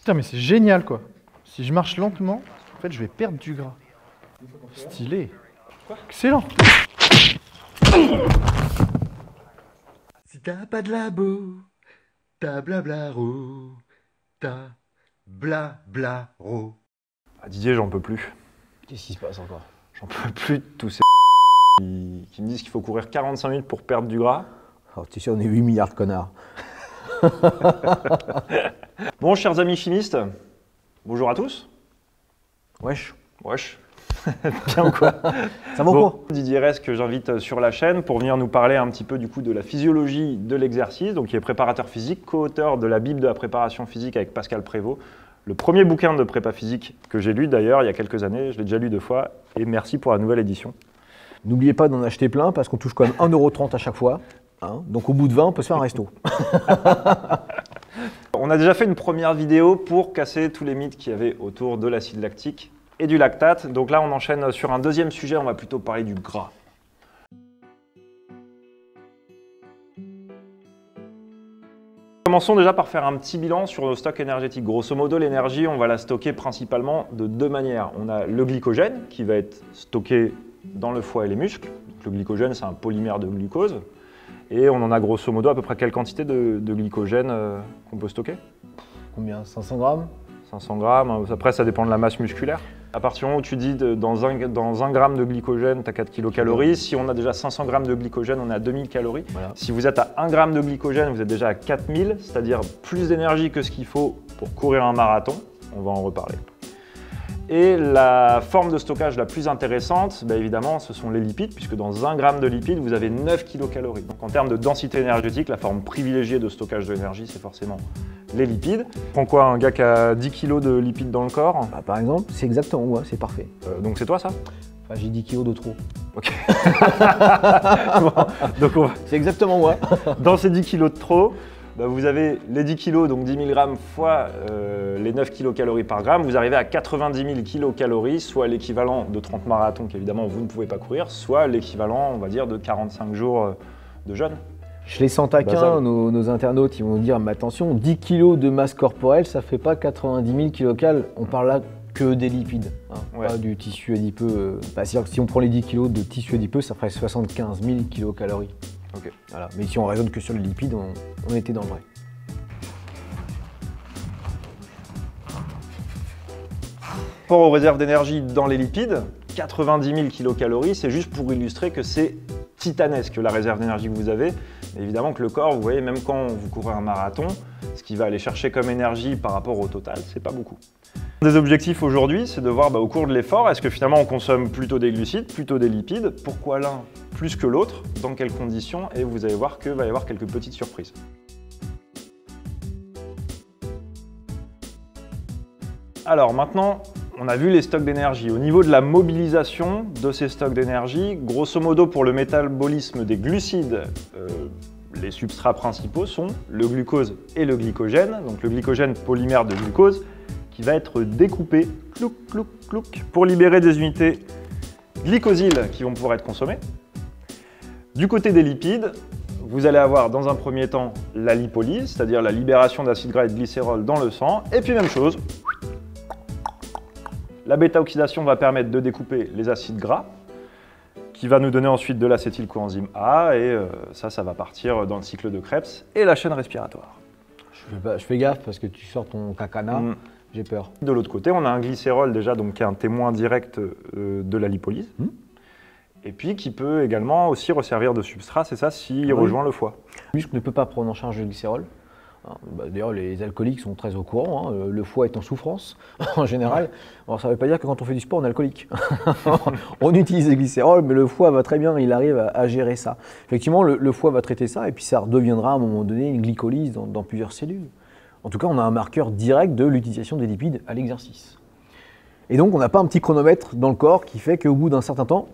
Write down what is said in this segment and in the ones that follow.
Putain, mais c'est génial, quoi. Si je marche lentement, en fait, je vais perdre du gras. Stylé. Excellent. Si t'as pas de labo, t'as blablaro, t'as blablaro. Ah, Didier, j'en peux plus. Qu'est-ce qui se passe encore? J'en peux plus de tous ces qui me disent qu'il faut courir 45 minutes pour perdre du gras. Alors, t'es sûr, on est 8 milliards de connards. Bon, chers amis chimistes, bonjour à tous. Wesh. Wesh. Bien ou quoi? Ça va ou quoi? Didier Resse, que j'invite sur la chaîne pour venir nous parler un petit peu du coup de la physiologie de l'exercice, donc il est préparateur physique, co-auteur de la Bible de la préparation physique avec Pascal Prévost, le premier bouquin de prépa physique que j'ai lu d'ailleurs il y a quelques années, je l'ai déjà lu 2 fois, et merci pour la nouvelle édition. N'oubliez pas d'en acheter plein parce qu'on touche quand même 1,30 € à chaque fois. Hein, donc au bout de 20, on peut se faire un resto. On a déjà fait une première vidéo pour casser tous les mythes qu'il y avait autour de l'acide lactique et du lactate. Donc là, on enchaîne sur un deuxième sujet, on va plutôt parler du gras. Commençons déjà par faire un petit bilan sur nos stocks énergétiques. Grosso modo, l'énergie, on va la stocker principalement de 2 manières. On a le glycogène qui va être stocké dans le foie et les muscles. Donc, le glycogène, c'est un polymère de glucose. Et on en a grosso modo à peu près quelle quantité de glycogène qu'on peut stocker? Combien? 500 grammes? 500 grammes. Après, ça dépend de la masse musculaire. À partir du moment où tu dis dans 1 gramme de glycogène, tu as 4 kilocalories. Si on a déjà 500 grammes de glycogène, on est à 2000 calories. Voilà. Si vous êtes à 1 gramme de glycogène, vous êtes déjà à 4000, c'est-à-dire plus d'énergie que ce qu'il faut pour courir un marathon. On va en reparler. Et la forme de stockage la plus intéressante, évidemment, ce sont les lipides, puisque dans 1 gramme de lipides, vous avez 9 kilocalories. Donc en termes de densité énergétique, la forme privilégiée de stockage de l'énergie, c'est forcément les lipides. Prends quoi, un gars qui a 10 kg de lipides dans le corps? Par exemple, c'est exactement moi, c'est parfait. Donc c'est toi ça? Enfin, j'ai 10 kg de trop. Ok. Bon, c'est exactement moi. Dans ces 10 kg de trop, vous avez les 10 kg, donc 10 000 grammes fois les 9 kilocalories par gramme, vous arrivez à 90 000 kilocalories, soit l'équivalent de 30 marathons qu'évidemment vous ne pouvez pas courir, soit l'équivalent, on va dire, de 45 jours de jeûne. Je les sens taquins, nos internautes, ils vont dire, mais attention, 10 kg de masse corporelle, ça fait pas 90 000 kilocalories, on parle là que des lipides, hein, ouais. Pas du tissu adipeux. C'est-à-dire que si on prend les 10 kg de tissu adipeux, ça ferait 75 000 kilocalories. Okay. Voilà. Mais si on raisonne que sur les lipides, on était dans le vrai. Par rapport aux réserves d'énergie dans les lipides, 90 000 kilocalories, c'est juste pour illustrer que c'est titanesque la réserve d'énergie que vous avez. Mais évidemment que le corps, vous voyez, même quand vous courez un marathon, ce qu'il va aller chercher comme énergie par rapport au total, c'est pas beaucoup. Un des objectifs aujourd'hui, c'est de voir au cours de l'effort, est-ce que finalement on consomme plutôt des glucides, plutôt des lipides, pourquoi l'un plus que l'autre, dans quelles conditions, et vous allez voir qu'il va y avoir quelques petites surprises. Alors maintenant, on a vu les stocks d'énergie. Au niveau de la mobilisation de ces stocks d'énergie, grosso modo pour le métabolisme des glucides, les substrats principaux sont le glucose et le glycogène. Donc le glycogène, polymère de glucose, qui va être découpé clouc, clouc, clouc, pour libérer des unités glycosiles qui vont pouvoir être consommées. Du côté des lipides, vous allez avoir dans un premier temps la lipolyse, c'est-à-dire la libération d'acides gras et de glycérol dans le sang. Et puis même chose, la bêta-oxydation va permettre de découper les acides gras, qui va nous donner ensuite de l'acétylcoenzyme A, et ça va partir dans le cycle de Krebs et la chaîne respiratoire. Je fais gaffe parce que tu sors ton cacana. J'ai peur. De l'autre côté, on a un glycérol déjà, donc qui est un témoin direct de la lipolyse, et puis qui peut également aussi resservir de substrat, c'est ça, s'il rejoint le foie. Le muscle ne peut pas prendre en charge le glycérol. D'ailleurs, les alcooliques sont très au courant, hein. Le foie est en souffrance en général. Alors, ça ne veut pas dire que quand on fait du sport, on est alcoolique. On utilise le glycérol, mais le foie va très bien, il arrive à gérer ça. Effectivement, le foie va traiter ça, et puis ça redeviendra à un moment donné une glycolyse dans plusieurs cellules. En tout cas, on a un marqueur direct de l'utilisation des lipides à l'exercice. Et donc, on n'a pas un petit chronomètre dans le corps qui fait qu'au bout d'un certain temps,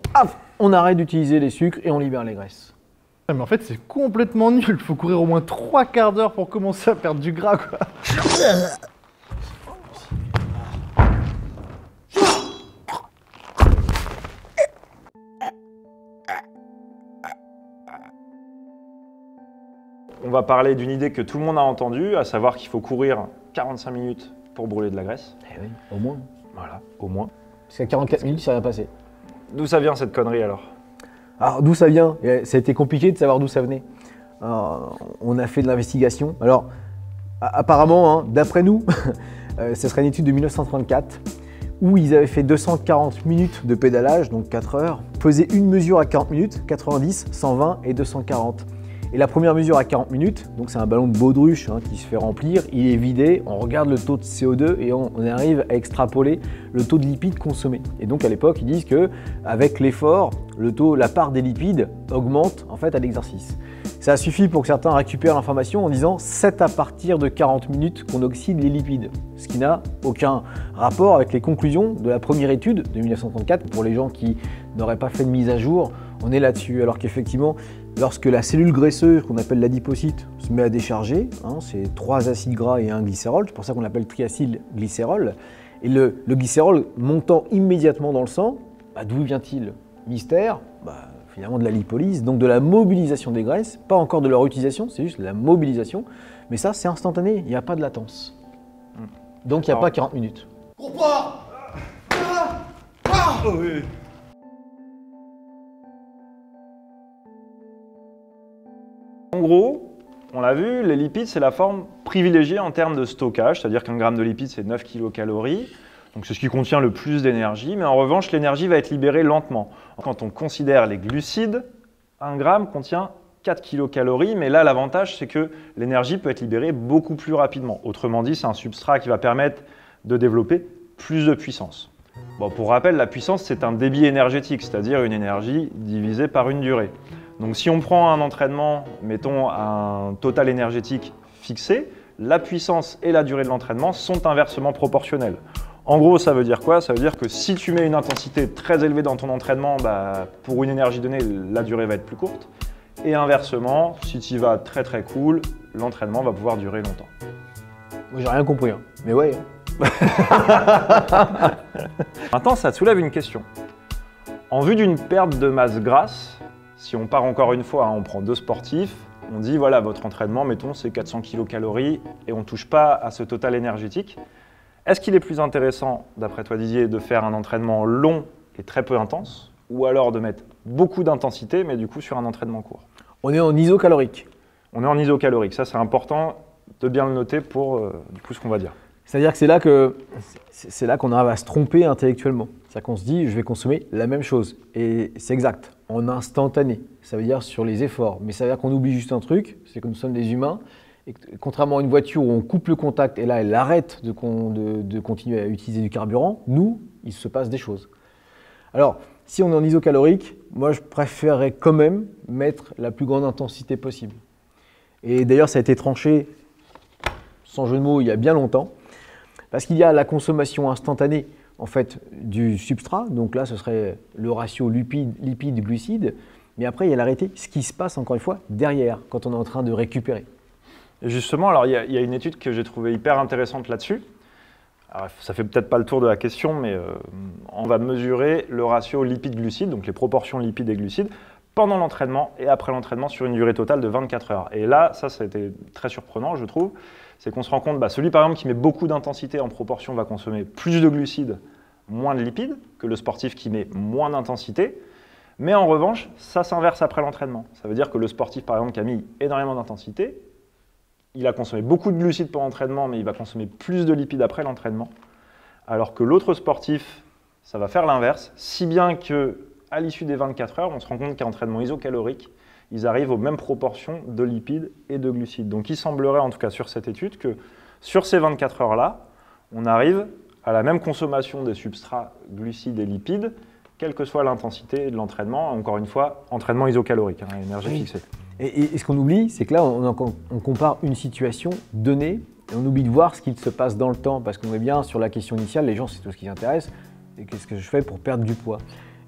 on arrête d'utiliser les sucres et on libère les graisses. Mais en fait, c'est complètement nul. Il faut courir au moins 3 quarts d'heure pour commencer à perdre du gras, quoi. On va parler d'une idée que tout le monde a entendue, à savoir qu'il faut courir 45 minutes pour brûler de la graisse. Eh oui, au moins. Voilà, au moins. Parce qu'à 44 minutes, il s'est rien passé. D'où ça vient cette connerie alors? Alors d'où ça vient? Ça a été compliqué de savoir d'où ça venait. Alors, on a fait de l'investigation. Alors apparemment, hein, d'après nous, ce serait une étude de 1934 où ils avaient fait 240 minutes de pédalage, donc 4 heures, faisaient une mesure à 40 minutes, 90, 120 et 240. Et la première mesure à 40 minutes, donc c'est un ballon de baudruche hein, qui se fait remplir, il est vidé, on regarde le taux de CO2 et on arrive à extrapoler le taux de lipides consommés. Et donc à l'époque, ils disent qu'avec l'effort, la part des lipides augmente en fait à l'exercice. Ça suffit pour que certains récupèrent l'information en disant c'est à partir de 40 minutes qu'on oxyde les lipides, ce qui n'a aucun rapport avec les conclusions de la première étude de 1934. Pour les gens qui n'auraient pas fait de mise à jour, on est là-dessus, alors qu'effectivement, lorsque la cellule graisseuse, qu'on appelle l'adipocyte, se met à décharger, hein, c'est 3 acides gras et un glycérol, c'est pour ça qu'on l'appelle triacylglycérol, et le glycérol montant immédiatement dans le sang, bah, d'où vient-il? Mystère, finalement de la lipolyse, donc de la mobilisation des graisses, pas encore de leur utilisation, c'est juste de la mobilisation, mais ça c'est instantané, il n'y a pas de latence. Donc il n'y a pas 40 minutes. En gros, on l'a vu, les lipides, c'est la forme privilégiée en termes de stockage, c'est-à-dire qu'un gramme de lipides, c'est 9 kilocalories. Donc c'est ce qui contient le plus d'énergie, mais en revanche, l'énergie va être libérée lentement. Quand on considère les glucides, un gramme contient 4 kilocalories, mais là, l'avantage, c'est que l'énergie peut être libérée beaucoup plus rapidement. Autrement dit, c'est un substrat qui va permettre de développer plus de puissance. Bon, pour rappel, la puissance, c'est un débit énergétique, c'est-à-dire une énergie divisée par une durée. Donc si on prend un entraînement, mettons un total énergétique fixé, la puissance et la durée de l'entraînement sont inversement proportionnelles. En gros, ça veut dire quoi? Ça veut dire que si tu mets une intensité très élevée dans ton entraînement, pour une énergie donnée, la durée va être plus courte. Et inversement, si tu y vas très très cool, l'entraînement va pouvoir durer longtemps. Moi, j'ai rien compris, hein. Mais ouais. Maintenant, ça te soulève une question. En vue d'une perte de masse grasse, si on part encore une fois, hein, on prend 2 sportifs, on dit voilà, votre entraînement, mettons, c'est 400 kilocalories et on ne touche pas à ce total énergétique. Est-ce qu'il est plus intéressant, d'après toi Didier, de faire un entraînement long et très peu intense, ou alors de mettre beaucoup d'intensité, mais du coup sur un entraînement court? On est en isocalorique. On est en isocalorique, ça c'est important de bien le noter pour du coup ce qu'on va dire. C'est-à-dire que c'est là qu'on arrive à se tromper intellectuellement. C'est-à-dire qu'on se dit je vais consommer la même chose. Et c'est exact, en instantané. Ça veut dire sur les efforts. Mais ça veut dire qu'on oublie juste un truc, c'est que nous sommes des humains. Et que, contrairement à une voiture où on coupe le contact et là elle arrête de continuer à utiliser du carburant, nous, il se passe des choses. Alors, si on est en isocalorique, moi je préférerais quand même mettre la plus grande intensité possible. Et d'ailleurs, ça a été tranché, sans jeu de mots, il y a bien longtemps, parce qu'il y a la consommation instantanée en fait, du substrat, donc là ce serait le ratio lipide-glucide, mais après il y a l'arrêté, ce qui se passe encore une fois derrière, quand on est en train de récupérer. Et justement, alors il y a une étude que j'ai trouvée hyper intéressante là-dessus. Alors, ça fait peut-être pas le tour de la question, mais on va mesurer le ratio lipide-glucide, donc les proportions lipides et glucides, pendant l'entraînement et après l'entraînement sur une durée totale de 24 heures. Et là, ça a été très surprenant, je trouve, c'est qu'on se rend compte, celui par exemple qui met beaucoup d'intensité en proportion va consommer plus de glucides, moins de lipides que le sportif qui met moins d'intensité. Mais en revanche, ça s'inverse après l'entraînement. Ça veut dire que le sportif par exemple qui a mis énormément d'intensité, il a consommé beaucoup de glucides pour l'entraînement, mais il va consommer plus de lipides après l'entraînement. Alors que l'autre sportif, ça va faire l'inverse, si bien qu'à l'issue des 24 heures, on se rend compte qu'à entraînement isocalorique, ils arrivent aux mêmes proportions de lipides et de glucides. Donc il semblerait, en tout cas sur cette étude, que sur ces 24 heures-là, on arrive à la même consommation des substrats glucides et lipides, quelle que soit l'intensité de l'entraînement. Encore une fois, entraînement isocalorique, énergie fixée. Et ce qu'on oublie, c'est que là, on compare une situation donnée et on oublie de voir ce qu'il se passe dans le temps, parce qu'on est bien sur la question initiale, les gens, c'est tout ce qui les intéresse, et qu'est-ce que je fais pour perdre du poids?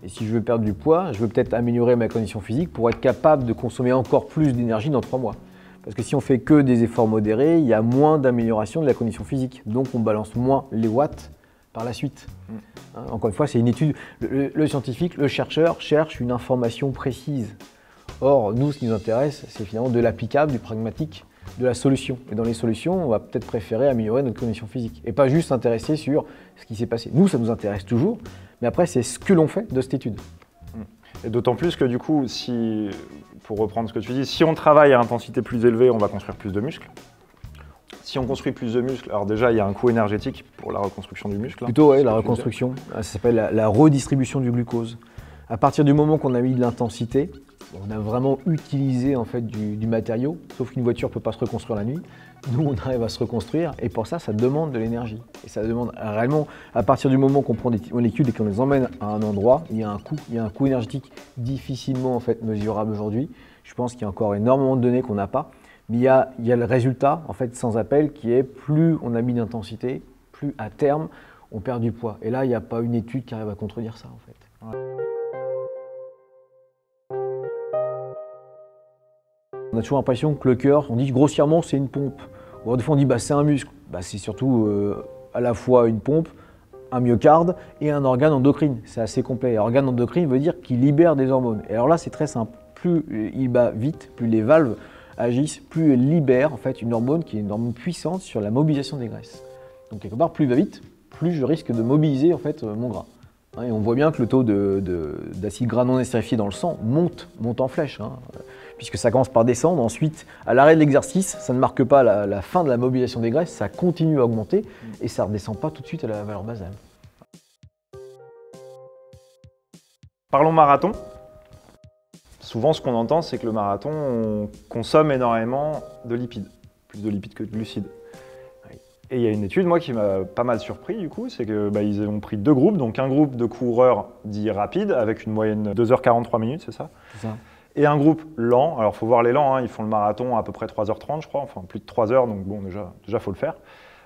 Et si je veux perdre du poids, je veux peut-être améliorer ma condition physique pour être capable de consommer encore plus d'énergie dans 3 mois. Parce que si on fait que des efforts modérés, il y a moins d'amélioration de la condition physique. Donc on balance moins les watts par la suite. Encore une fois, c'est une étude. Le scientifique, le chercheur cherche une information précise. Or, nous, ce qui nous intéresse, c'est finalement de l'applicable, du pragmatique. de la solution. Et dans les solutions, on va peut-être préférer améliorer notre condition physique et pas juste s'intéresser sur ce qui s'est passé. Nous, ça nous intéresse toujours, mais après, c'est ce que l'on fait de cette étude. Et d'autant plus que du coup, pour reprendre ce que tu dis, si on travaille à intensité plus élevée, on va construire plus de muscles. Si on construit plus de muscles, alors déjà, il y a un coût énergétique pour la reconstruction du muscle. Plutôt, oui, la reconstruction. Ça s'appelle la redistribution du glucose. À partir du moment qu'on a mis de l'intensité, on a vraiment utilisé en fait du matériau, sauf qu'une voiture ne peut pas se reconstruire la nuit. Nous, on arrive à se reconstruire et pour ça, ça demande de l'énergie. Et ça demande réellement, à partir du moment qu'on prend des molécules et qu'on les emmène à un endroit, il y a un coût énergétique difficilement en fait mesurable aujourd'hui. Je pense qu'il y a encore énormément de données qu'on n'a pas. Mais il y a le résultat, en fait, sans appel, qui est plus on a mis d'intensité, plus à terme, on perd du poids. Et là, il n'y a pas une étude qui arrive à contredire ça, en fait. Ouais. On a toujours l'impression que le cœur, on dit grossièrement, c'est une pompe. Ou des fois, on dit c'est un muscle. C'est surtout à la fois une pompe, un myocarde et un organe endocrine. C'est assez complet. Organe endocrine veut dire qu'il libère des hormones. Et alors là, c'est très simple. Plus il bat vite, plus les valves agissent, plus elle libère en fait une hormone qui est une hormone puissante sur la mobilisation des graisses. Donc quelque part, plus il va vite, plus je risque de mobiliser en fait mon gras. Et on voit bien que le taux d'acide gras non estérifié dans le sang monte en flèche, puisque ça commence par descendre. Ensuite, à l'arrêt de l'exercice, ça ne marque pas la fin de la mobilisation des graisses, ça continue à augmenter et ça ne redescend pas tout de suite à la valeur basale. Parlons marathon. Souvent, ce qu'on entend, c'est que le marathon, on consomme énormément de lipides, plus de lipides que de glucides. Et il y a une étude, moi, qui m'a pas mal surpris, du coup, c'est qu'ils ont pris 2 groupes, donc un groupe de coureurs dits rapides, avec une moyenne de 2h43 minutes, c'est ça? C'est ça. Et un groupe lent, alors il faut voir les lents, ils font le marathon à peu près 3h30, je crois, enfin plus de 3 heures, donc bon, déjà il faut le faire.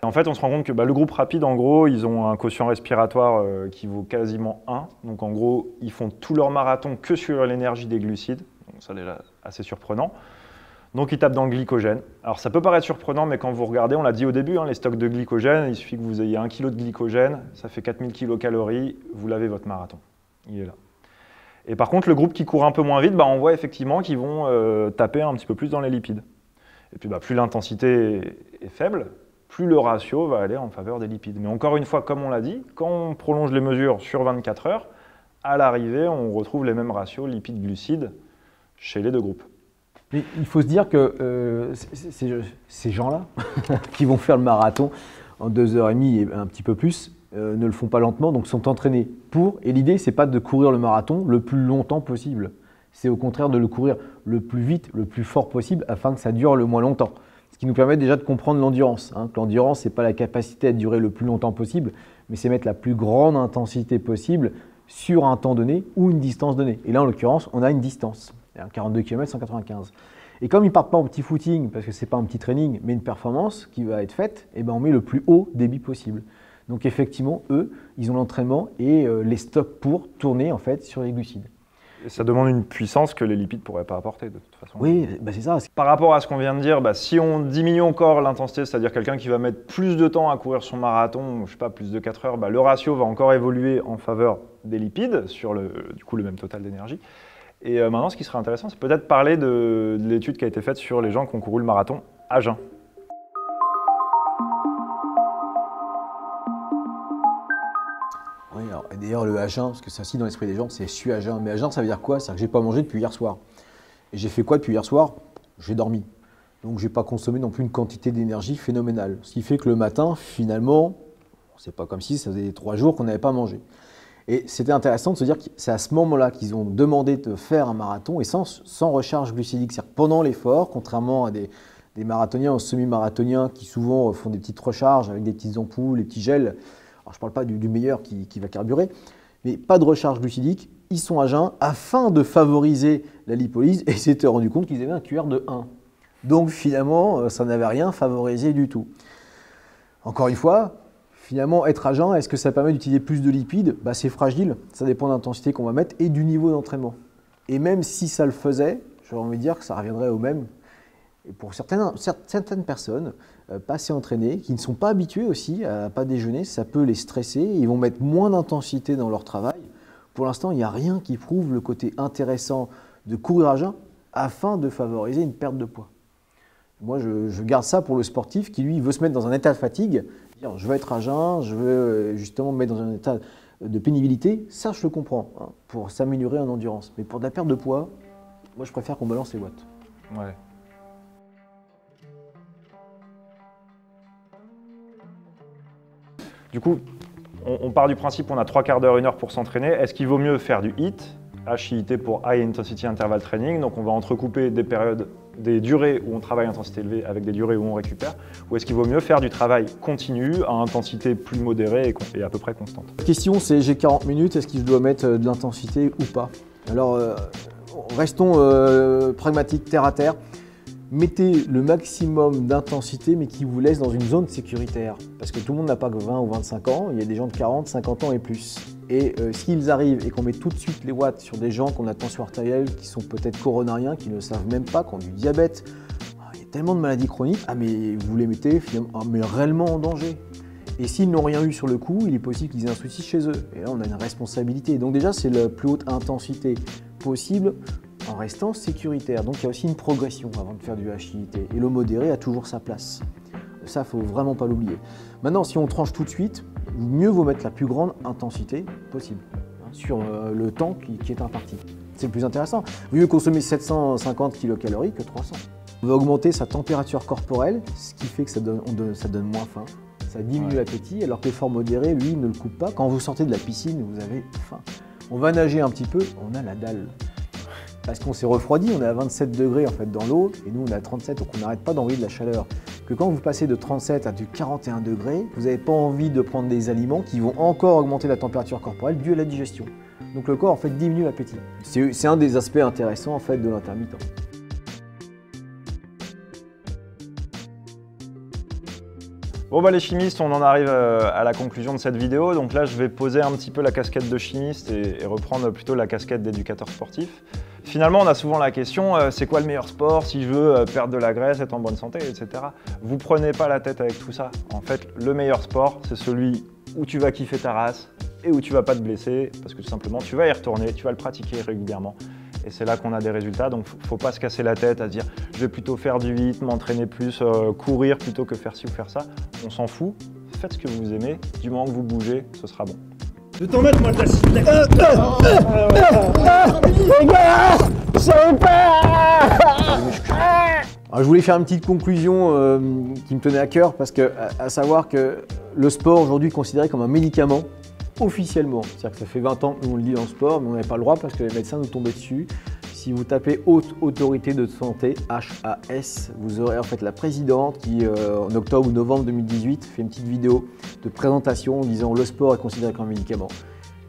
Et en fait, on se rend compte que le groupe rapide, en gros, ils ont un quotient respiratoire qui vaut quasiment 1. Donc en gros, ils font tout leur marathon que sur l'énergie des glucides. Donc ça, déjà, assez surprenant. Donc ils tapent dans le glycogène. Alors ça peut paraître surprenant, mais quand vous regardez, on l'a dit au début, les stocks de glycogène, il suffit que vous ayez 1 kg de glycogène, ça fait 4000 kcal, vous l'avez votre marathon. Il est là. Et par contre, le groupe qui court un peu moins vite, on voit effectivement qu'ils vont taper un petit peu plus dans les lipides. Et puis plus l'intensité est faible, plus le ratio va aller en faveur des lipides. Mais encore une fois, comme on l'a dit, quand on prolonge les mesures sur 24 heures, à l'arrivée, on retrouve les mêmes ratios lipides-glucides chez les 2 groupes. Mais il faut se dire que ces gens-là, qui vont faire le marathon en 2h30 et un petit peu plus, ne le font pas lentement, donc sont entraînés pour. Et l'idée, c'est pas de courir le marathon le plus longtemps possible. C'est au contraire de le courir le plus vite, le plus fort possible, afin que ça dure le moins longtemps. Ce qui nous permet déjà de comprendre l'endurance. L'endurance, ce n'est pas la capacité à durer le plus longtemps possible, mais c'est mettre la plus grande intensité possible sur un temps donné ou une distance donnée. Et là, en l'occurrence, on a une distance, 42 km, 195. Et comme ils ne partent pas en petit footing, parce que ce n'est pas un petit training, mais une performance qui va être faite, on met le plus haut débit possible. Donc effectivement, eux, ils ont l'entraînement et les stocks pour tourner en fait sur les glucides. Et ça demande une puissance que les lipides ne pourraient pas apporter de toute façon. Oui, c'est ça. Par rapport à ce qu'on vient de dire, si on diminue encore l'intensité, c'est-à-dire quelqu'un qui va mettre plus de temps à courir son marathon, je ne sais pas, plus de 4 heures, le ratio va encore évoluer en faveur des lipides sur du coup le même total d'énergie. Et maintenant, ce qui serait intéressant, c'est peut-être parler de l'étude qui a été faite sur les gens qui ont couru le marathon à jeun. Oui, et d'ailleurs le à jeun, parce que c'est aussi dans l'esprit des gens, c'est je suis à jeun. Mais à jeun, ça veut dire quoi? C'est-à-dire que je n'ai pas mangé depuis hier soir. Et j'ai fait quoi depuis hier soir? J'ai dormi. Donc je n'ai pas consommé non plus une quantité d'énergie phénoménale. Ce qui fait que le matin, finalement, c'est pas comme si ça faisait 3 jours qu'on n'avait pas mangé. Et c'était intéressant de se dire que c'est à ce moment-là qu'ils ont demandé de faire un marathon et sans recharge glucidique. C'est-à-dire que pendant l'effort, contrairement à des marathoniens ou semi-marathoniens qui souvent font des petites recharges avec des petites ampoules, des petits gels. Alors, je ne parle pas du meilleur qui va carburer, mais pas de recharge glucidique, ils sont à jeun afin de favoriser la lipolyse et ils s'étaient rendu compte qu'ils avaient un QR de 1. Donc finalement, ça n'avait rien favorisé du tout. Encore une fois, finalement, être à jeun, est-ce que ça permet d'utiliser plus de lipides? C'est fragile, ça dépend de l'intensité qu'on va mettre et du niveau d'entraînement. Et même si ça le faisait, j'aurais envie de dire que ça reviendrait au même. Et pour certaines personnes, pas assez entraînées, qui ne sont pas habituées aussi à ne pas déjeuner, ça peut les stresser, ils vont mettre moins d'intensité dans leur travail. Pour l'instant, il n'y a rien qui prouve le côté intéressant de courir à jeun afin de favoriser une perte de poids. Moi, je garde ça pour le sportif qui, lui, veut se mettre dans un état de fatigue. Dire, je veux être à jeun, je veux justement me mettre dans un état de pénibilité. Ça, je le comprends, hein, pour s'améliorer en endurance. Mais pour de la perte de poids, moi, je préfère qu'on balance les watts. Ouais. Du coup, on part du principe qu'on a 3 quarts d'heure, 1 heure pour s'entraîner. Est-ce qu'il vaut mieux faire du HIIT, HIIT pour High Intensity Interval Training, donc on va entrecouper des périodes, des durées où on travaille à intensité élevée avec des durées où on récupère, ou est-ce qu'il vaut mieux faire du travail continu à intensité plus modérée et à peu près constante? La question, c'est j'ai 40 minutes, est-ce que je dois mettre de l'intensité ou pas? Alors, restons pragmatiques, terre à terre. Mettez le maximum d'intensité, mais qui vous laisse dans une zone sécuritaire. Parce que tout le monde n'a pas que 20 ou 25 ans, il y a des gens de 40, 50 ans et plus. Et s'ils arrivent et qu'on met tout de suite les watts sur des gens qui ont la tension artérielle, qui sont peut-être coronariens, qui ne le savent même pas, qui ont du diabète, il y a tellement de maladies chroniques, ah mais vous les mettez finalement, mais réellement en danger. Et s'ils n'ont rien eu sur le coup, il est possible qu'ils aient un souci chez eux. Et là, on a une responsabilité. Donc déjà, c'est la plus haute intensité possible, en restant sécuritaire. Donc il y a aussi une progression avant de faire du HIIT. Et le modéré a toujours sa place. Ça, il ne faut vraiment pas l'oublier. Maintenant, si on tranche tout de suite, mieux vaut mettre la plus grande intensité possible hein, sur le temps qui est imparti. C'est le plus intéressant. Mieux consommer 750 kcal que 300. On va augmenter sa température corporelle, ce qui fait que ça donne moins faim. Ça diminue l'appétit, alors que l'effort modéré, lui, ne le coupe pas. Quand vous sortez de la piscine, vous avez faim. On va nager un petit peu, on a la dalle. Parce qu'on s'est refroidi, on est à 27 degrés en fait dans l'eau, et nous on est à 37, donc on n'arrête pas d'envoyer de la chaleur. Que quand vous passez de 37 à du 41 degrés, vous n'avez pas envie de prendre des aliments qui vont encore augmenter la température corporelle due à la digestion. Donc le corps en fait diminue l'appétit. C'est un des aspects intéressants en fait de l'intermittent. Bon bah les chimistes, on en arrive à la conclusion de cette vidéo. Donc là, je vais poser un petit peu la casquette de chimiste et reprendre plutôt la casquette d'éducateur sportif. Finalement, on a souvent la question, c'est quoi le meilleur sport si je veux perdre de la graisse, être en bonne santé, etc. Vous prenez pas la tête avec tout ça. En fait, le meilleur sport, c'est celui où tu vas kiffer ta race et où tu vas pas te blesser, parce que tout simplement, tu vas y retourner, tu vas le pratiquer régulièrement. Et c'est là qu'on a des résultats, donc faut pas se casser la tête à se dire je vais plutôt faire du HIIT, m'entraîner plus, courir plutôt que faire ci ou faire ça. On s'en fout, faites ce que vous aimez, du moment que vous bougez, ce sera bon. Je t'en mettre moi de la Alors, je voulais faire une petite conclusion qui me tenait à cœur, parce que, à savoir que le sport aujourd'hui est considéré comme un médicament officiellement. C'est-à-dire que ça fait 20 ans que nous on le dit dans le sport, mais on n'avait pas le droit parce que les médecins nous tombaient dessus. Si vous tapez Haute Autorité de Santé, HAS, vous aurez en fait la présidente qui, en octobre ou novembre 2018, fait une petite vidéo de présentation en disant le sport est considéré comme un médicament.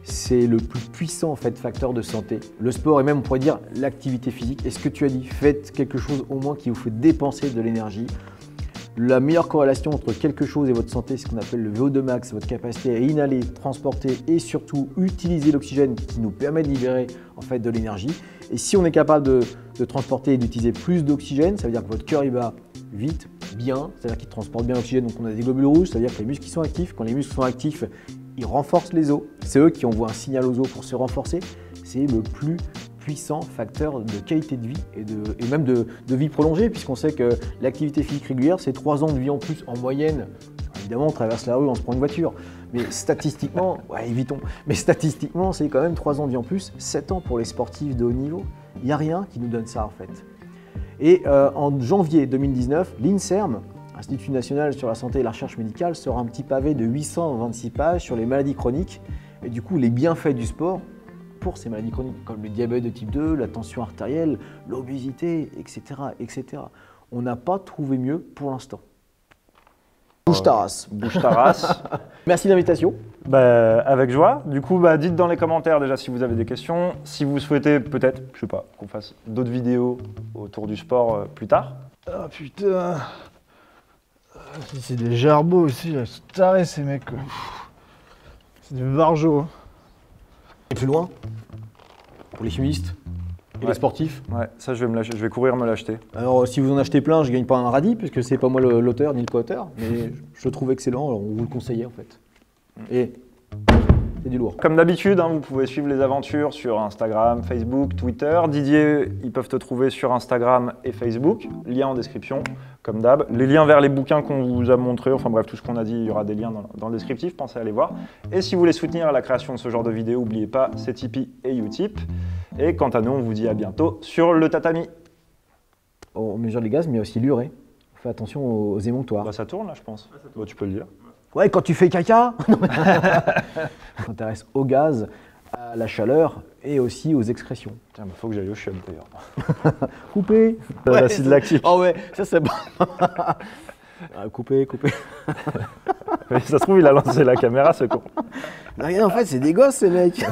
C'est le plus puissant en fait, facteur de santé. Le sport et même on pourrait dire l'activité physique. Et ce que tu as dit, faites quelque chose au moins qui vous fait dépenser de l'énergie. La meilleure corrélation entre quelque chose et votre santé, c'est ce qu'on appelle le VO2 max, votre capacité à inhaler, transporter et surtout utiliser l'oxygène qui nous permet de libérer en fait, de l'énergie. Et si on est capable de transporter et d'utiliser plus d'oxygène, ça veut dire que votre cœur il bat vite, bien, c'est-à-dire qu'il transporte bien l'oxygène, donc on a des globules rouges, c'est-à-dire que les muscles sont actifs. Quand les muscles sont actifs, ils renforcent les os. C'est eux qui envoient un signal aux os pour se renforcer. C'est le plus puissant facteur de qualité de vie et même de vie prolongée, puisqu'on sait que l'activité physique régulière, c'est 3 ans de vie en plus en moyenne. Évidemment, on traverse la rue, on se prend une voiture, mais statistiquement, ouais, évitons, mais statistiquement, c'est quand même 3 ans de vie en plus, 7 ans pour les sportifs de haut niveau. Il n'y a rien qui nous donne ça en fait. Et en janvier 2019, l'INSERM, Institut national sur la santé et la recherche médicale, sort un petit pavé de 826 pages sur les maladies chroniques et du coup les bienfaits du sport pour ces maladies chroniques comme le diabète de type 2, la tension artérielle, l'obésité, etc., etc. On n'a pas trouvé mieux pour l'instant. Bouge ta race. Bouge ta race. Merci de l'invitation. Bah, avec joie. Du coup, bah, dites dans les commentaires déjà si vous avez des questions. Si vous souhaitez peut-être, je sais pas, qu'on fasse d'autres vidéos autour du sport plus tard. Ah putain. C'est des gerbeaux aussi, là. C'est taré ces mecs. Quoi. C'est des vargeaux. Hein. Et plus loin, pour les chimistes et les sportifs. Ouais, ça je vais courir me l'acheter. Alors si vous en achetez plein, je gagne pas un radis, puisque c'est pas moi l'auteur ni le co-auteur, mais je le trouve excellent, alors on vous le conseille en fait. Et c'est du lourd. Comme d'habitude, hein, vous pouvez suivre les aventures sur Instagram, Facebook, Twitter. Didier, ils peuvent te trouver sur Instagram et Facebook, lien en description. comme d'hab. Les liens vers les bouquins qu'on vous a montrés, enfin bref, tout ce qu'on a dit, il y aura des liens dans le descriptif, pensez à aller voir. Et si vous voulez soutenir la création de ce genre de vidéos, n'oubliez pas, c'est Tipeee et Utip. Et quant à nous, on vous dit à bientôt sur le tatami. On mesure les gaz, mais il y a aussi l'urée. On fait attention aux émonctoires. Bah, ça tourne là, je pense. Bah, tu peux le dire. Ouais, quand tu fais caca, on s'intéresse au gaz, à la chaleur et aussi aux excrétions. Tiens, bah, faut que j'aille au chiottes d'ailleurs. Couper. L'acide lactique. Oh ouais, ça c'est bon. Couper. Mais ça se trouve, il a lancé la caméra, ce con. Non, rien, en fait, c'est des gosses, ces mecs.